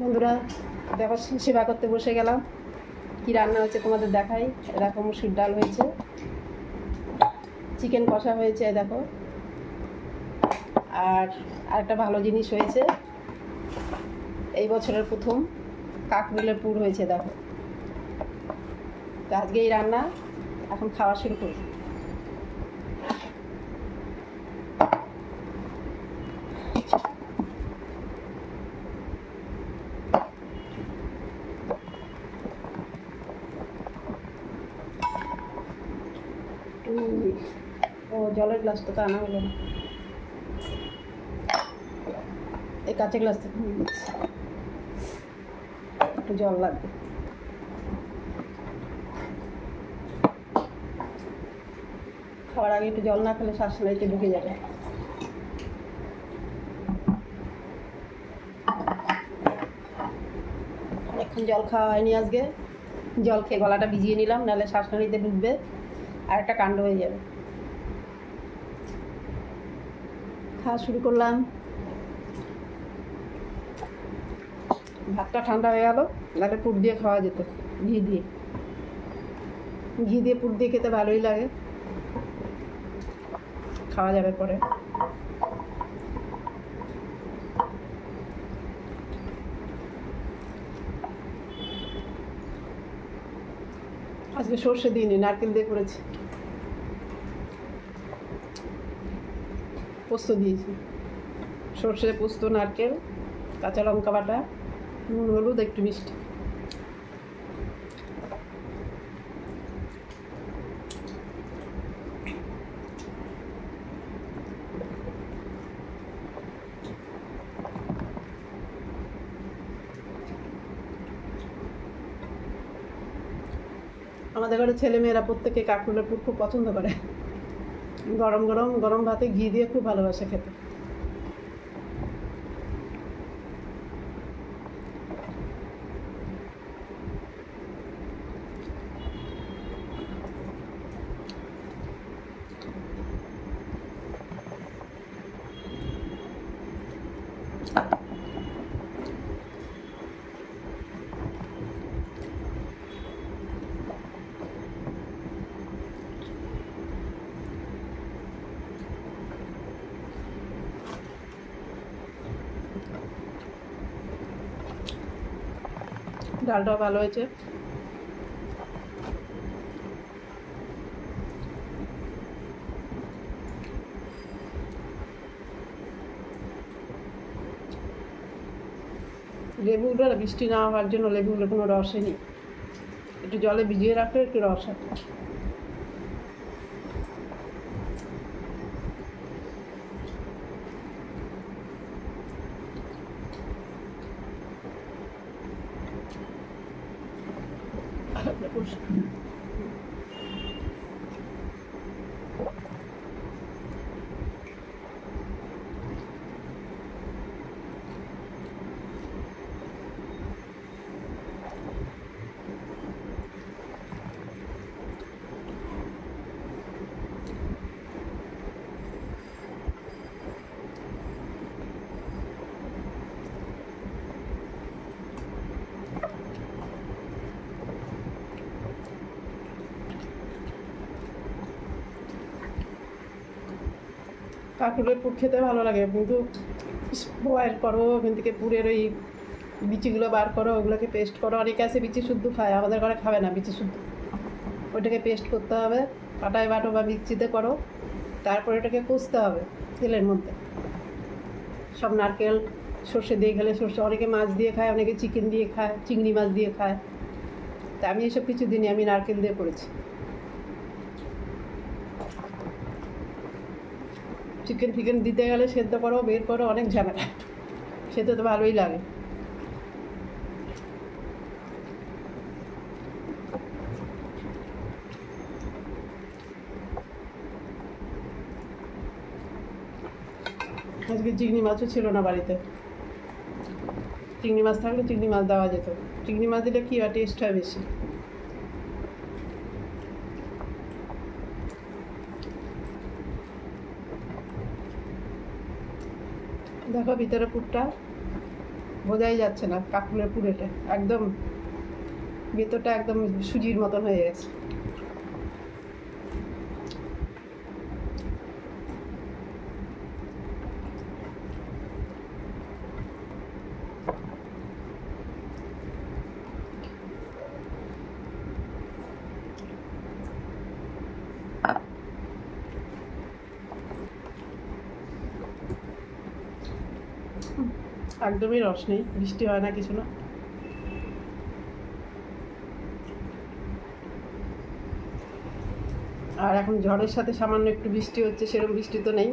বন্ধুরা দেখো সেবা করতে বসে গেলাম। কি রান্না হচ্ছে তোমাদের দেখাই। দেখো মুসুর ডাল হয়েছে, চিকেন কষা হয়েছে, দেখো। আর আরেকটা ভালো জিনিস হয়েছে, এই বছরের প্রথম কাঁকরোলের পুর হয়েছে, দেখো। তো আজকে এই রান্না, এখন খাওয়া শুরু করি। ও জলের গ্লাসটা তো আনা হলো না, এই কাঁচের গ্লাস থেকে নিয়ে নিচ্ছি, একটু জল লাগবে। খাওয়ার আগে একটু জল না খেলে শ্বাসনালীতে ঢুকে যাবে। অনেকক্ষণ জল খাওয়া হয়নি আজকে, জল খেয়ে গলাটা ভিজিয়ে নিলাম, নাহলে শ্বাসনালীতে ঢুকবে আর একটা কাণ্ড হয়ে যাবে। খাওয়া শুরু করলাম। ভাতটা ঠান্ডা হয়ে গেল, নাহলে পুর দিয়ে খাওয়া যেত, ঘি দিয়ে। ঘি দিয়ে পুর দিয়ে খেতে ভালোই লাগে, খাওয়া যাবে পরে। আজকে সর্ষে দিইনি, নারকেল দিয়ে করেছি, পোস্ত দিয়েছি। সর্ষে, পোস্ত, নারকেল, কাঁচা লঙ্কা বাটা, নুন, হলুদ, একটু মিষ্টি। আমাদের ঘরে ছেলেমেয়েরা প্রত্যেকে কাঁকরোলের পুর খুব পছন্দ করে। গরম গরম গরম ভাতে ঘি দিয়ে খুব ভালোবাসে খেতে। ডালটাও ভালো হয়েছে। লেবুগুলো বৃষ্টি না হওয়ার জন্য লেবুগুলো কোনো রসই নেই, একটু জলে ভিজিয়ে রাখলে একটু রস হয়। কাঁকরোলের পুর খেতে ভালো লাগে, কিন্তু বয়েল করো, ওখান থেকে পুরের ওই বিচিগুলো বার করো, ওগুলোকে পেস্ট করো। অনেকে আছে বিচি শুদ্ধ খায়, আমাদের ঘরে খাবে না বিচি শুদ্ধ। ওইটাকে পেস্ট করতে হবে, পাটায় বাটো বা মিক্সিতে করো, তারপর এটাকে কষতে হবে তেলের মধ্যে। সব নারকেল সর্ষে দিয়ে খেলে সর্ষে, অনেকে মাছ দিয়ে খায়, অনেকে চিকেন দিয়ে খায়, চিংড়ি মাছ দিয়ে খায়। তা আমি এসব কিছু দিনই আমি নারকেল দিয়ে করেছি। চিকেন ফিকেন দিতে গেলে সেদ্ধ করো, বের করো, অনেক ঝামেলা, খেতে তো ভালোই লাগে। আজকে চিংড়ি মাছও ছিল না বাড়িতে, চিংড়ি মাছ থাকলে চিংড়ি মাছ দেওয়া যেত। চিংড়ি মাছ দিলে কী হয়, টেস্ট হয় বেশি। দেখো ভিতরে পুরটা বোঝাই যাচ্ছে না কাঁকরোলের পুরেটা, একদম ভেতরটা একদম সুজির মতন হয়ে গেছে। একদমই রস নেই, বৃষ্টি হয় না, কিছু না। আর এখন ঝড়ের সাথে সামান্য একটু বৃষ্টি হচ্ছে, সেরকম বৃষ্টি তো নেই।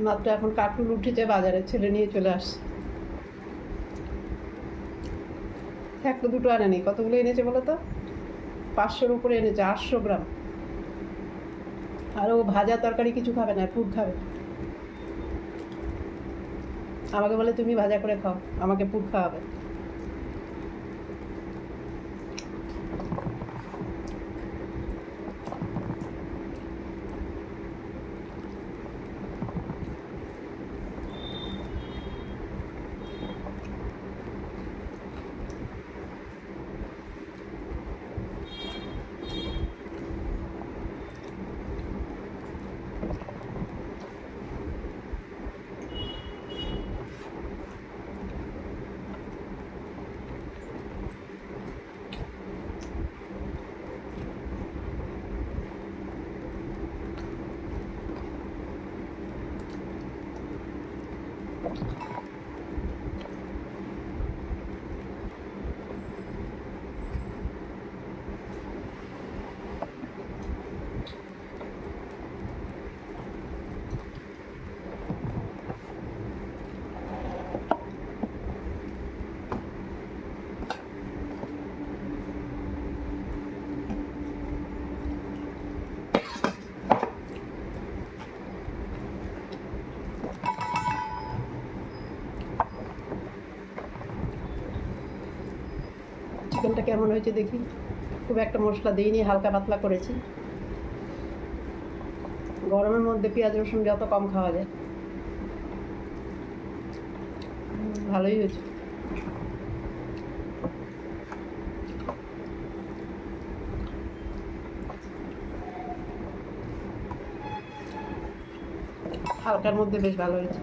মাত্র এখন কাঁকরোল উঠেছে বাজারে, ছেলে নিয়ে চলে আসছে। একটা দুটো আনেনি, কতগুলো এনেছে বলো তো? 500-র উপরে এনেছে, 800 গ্রাম। আর ও ভাজা তরকারি কিছু খাবে না, পুর খাবে। আমাকে বলে তুমি ভাজা করে খাও, আমাকে পুর খাওয়াবে। চিকেনটা কেমন হয়েছে দেখি। খুব একটা মশলা দিইনি, হালকা পাতলা করেছি। গরমের মধ্যে পেঁয়াজ রসুন যত কম খাওয়া যায়। ভালোই হয়েছে। হালকার মধ্যে বেশ ভালো হয়েছে।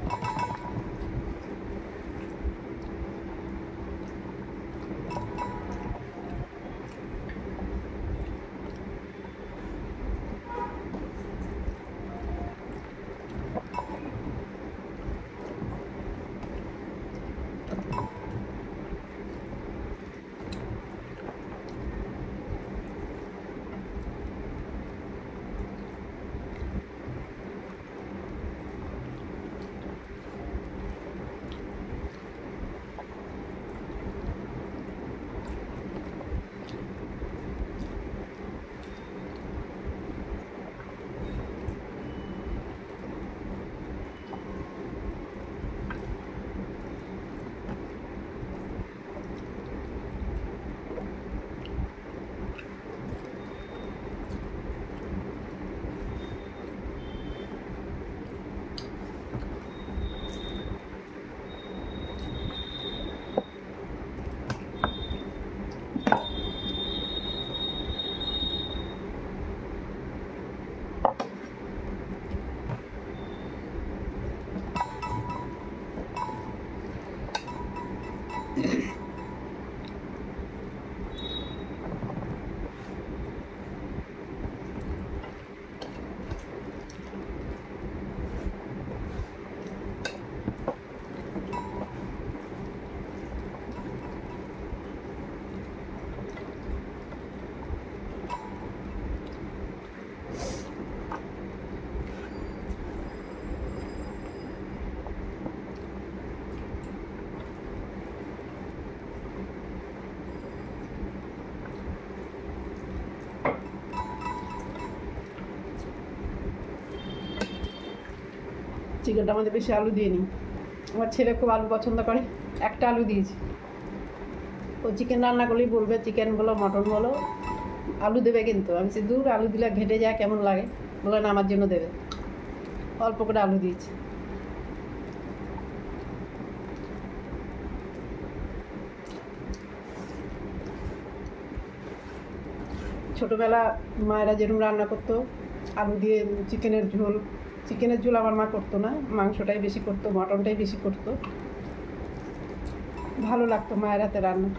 চিকেনটা আমাদের বেশি আলু দিয়ে নিই। আমার ছেলে খুব আলু পছন্দ করে, একটা আলু দিয়েছি। ও চিকেন রান্না করলেই বলবে, চিকেন বলো মটন বলো আলু দেবে, কিন্তু আমি সে দূর আলু দিলে ঘেটে যায়, কেমন লাগে, বলে না আমার জন্য দেবে। অল্প করে আলু দিয়েছি। ছোটোবেলা মায়েরা যেরকম রান্না করতো আলু দিয়ে চিকেনের ঝোল আমার মা করতো না, মাংসটাই বেশি করতো, মটনটাই বেশি করতো। ভালো লাগতো মায়ের হাতে রান্না,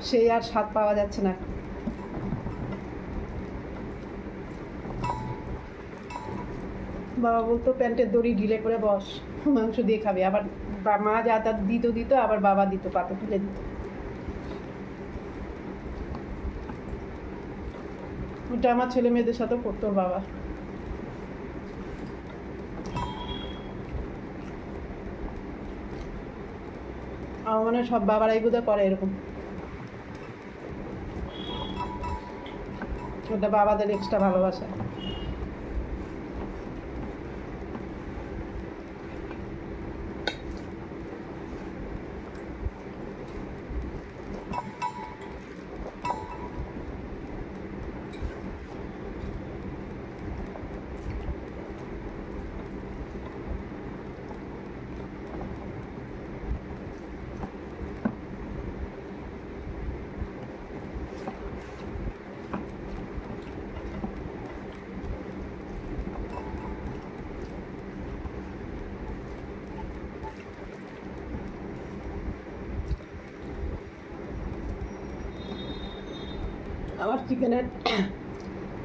সেই আর স্বাদ পাওয়া যাচ্ছে না। বাবা বলতো প্যান্টের দড়ি ঢিলে করে বস, মাংস দিয়ে খাবে। আবার মা যা তা দিত, আবার বাবা দিত, পাতে তুলে দিত। ওটা আমার ছেলে মেয়েদের সাথেও করতো বাবা। আমার মনে হয় সব বাবারাই বোধহয় করে এরকম। ওটা বাবাদের এক্সট্রা ভালোবাসা। আমার চিকেনের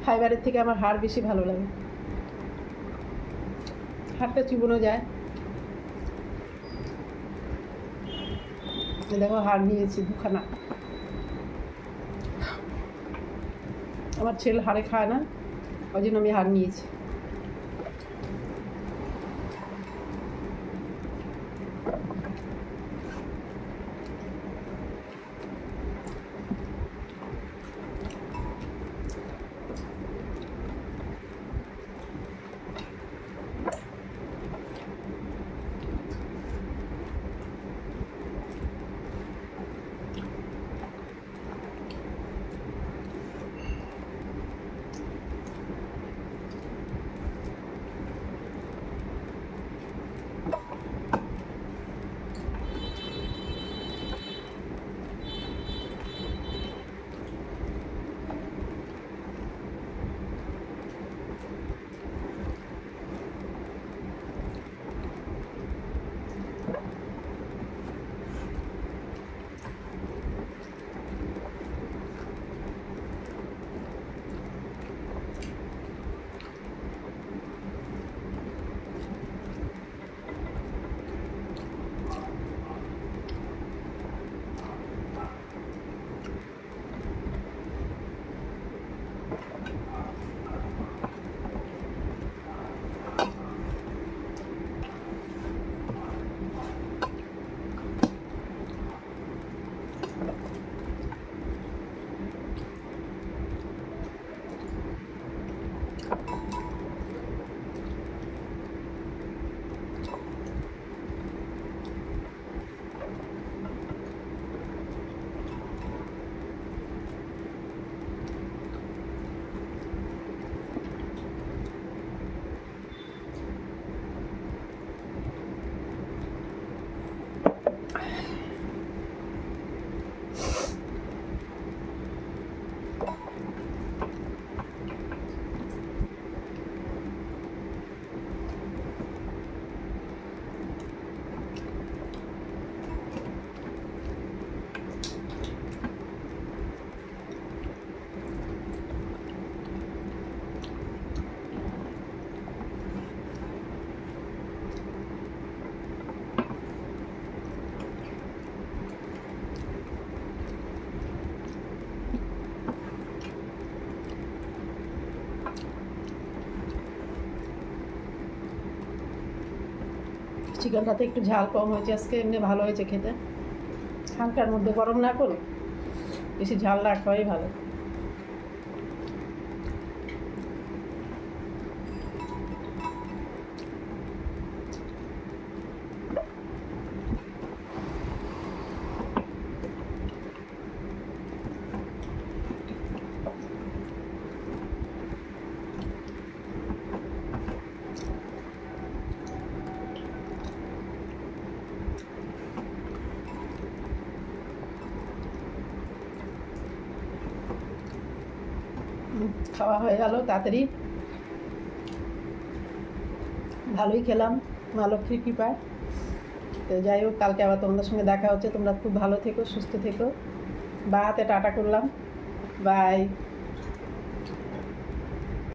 ফাইবারের থেকে আমার হাড় বেশি ভালো লাগে, হাড়টা চুবনো যায়। দেখো হাড় নিয়েছি দুখানা। আমার ছেলে হাড়ে খায় না, ওই জন্য আমি হাড় নিয়েছি। চিকেনটাতে একটু ঝাল কম হয়েছে আজকে, এমনি ভালো হয়েছে খেতে। হালকার মধ্যে, গরম না করে, বেশি ঝাল না খাওয়াই ভালো। খাওয়া হয়ে গেল তাড়াতাড়ি, ভালোই খেলাম মা লক্ষ্মীর কৃপায়। তো যাই হোক, কালকে আবার তোমাদের সঙ্গে দেখা হচ্ছে। তোমরা খুব ভালো থেকো, সুস্থ থেকো। বা হাতে টাটা করলাম, বাই।